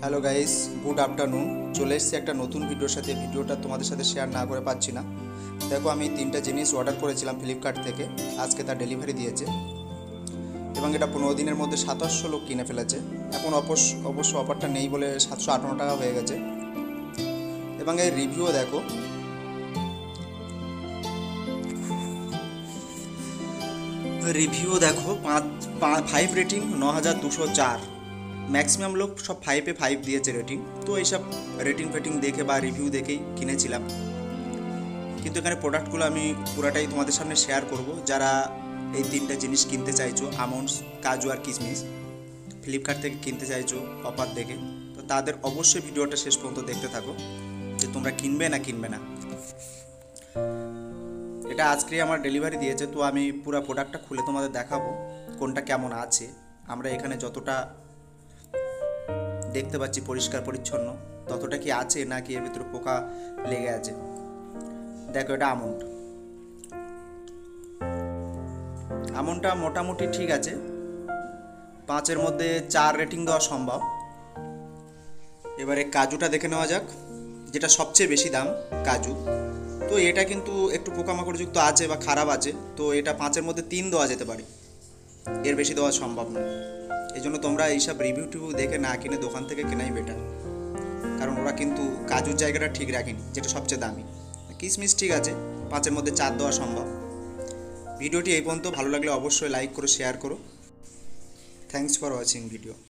Hello guys, good afternoon. চলে এসেছি একটা নতুন ভিডিওর সাথে। ভিডিওটা তোমাদের সাথে শেয়ার না করে পাচ্ছি না। দেখো, আমি 3টা জিনিস অর্ডার করেছিলাম ফ্লিপকার্ট থেকে। আজকে তার ডেলিভারি দিয়েছে এবং এটা 15 দিনের মধ্যে 2700 লোক কিনে ফেলেছে। এখন অবশ্য অফারটা নেই বলে 758 টাকা হয়ে গেছে। এবং এর রিভিউও দেখো। রিভিউ দেখো, 5 রেটিং, 9204। ম্যাক্সিমাম লোক সব 5-এ 5 দিয়েছে রেটিং। তো এইসব রেটিং ফেটিং দেখে বা রিভিউ দেখেই কিনেছিলাম। কিন্তু এখানে প্রোডাক্টগুলো আমি পুরাটাই তোমাদের সামনে শেয়ার করব। যারা এই 3টা জিনিস কিনতে চাইছো, আমন্ডস, কাজু আর কিশমিশ, ফ্লিপকার্ট থেকে কিনতে চাইছো অফার দেখে, তো তাদের অবশ্যই ভিডিওটা শেষ পর্যন্ত দেখতে থাকো যে তোমরা কিনবে না কিনবে না। এটা আজকে আমার ডেলিভারি দিয়েছে, তো আমি পুরো প্রোডাক্টটা খুলে তোমাদের দেখাবো কোনটা কেমন আছে। আমরা এখানে যতটা দেখতে পাচ্ছি পরিষ্কার পরিচ্ছন্ন, ততটা কি আছে নাকি এর ভিতরে পোকা লেগে আছে। দেখো, এটা আমনটা মোটামুটি ঠিক আছে। 5-এর মধ্যে 4 রেটিং দেওয়া সম্ভব। এবারে কাজুটা দেখে নেওয়া যাক, যেটা সবচেয়ে বেশি দাম কাজু। তো এটা কিন্তু একটু পোকামাকড়যুক্ত আছে বা খারাপ আছে, তো এটা 5-এর মধ্যে 3 দেওয়া যেতে পারে, এর বেশি দেওয়া সম্ভব নয়। এই জন্য তোমরা এইসব রিভিউ টিভিউ দেখে না কিনে দোকান থেকে কেনাই বেটার, কারণ ওরা কিন্তু কাজুর জায়গাটা ঠিক রাখেনি, যেটা সবচেয়ে দামি। কিশমিশ ঠিক আছে, 5-এর মধ্যে 4 দেওয়া সম্ভব। ভিডিওটি এই পর্যন্ত। ভালো লাগলে অবশ্যই লাইক করো, শেয়ার করো। Thanks for watching video.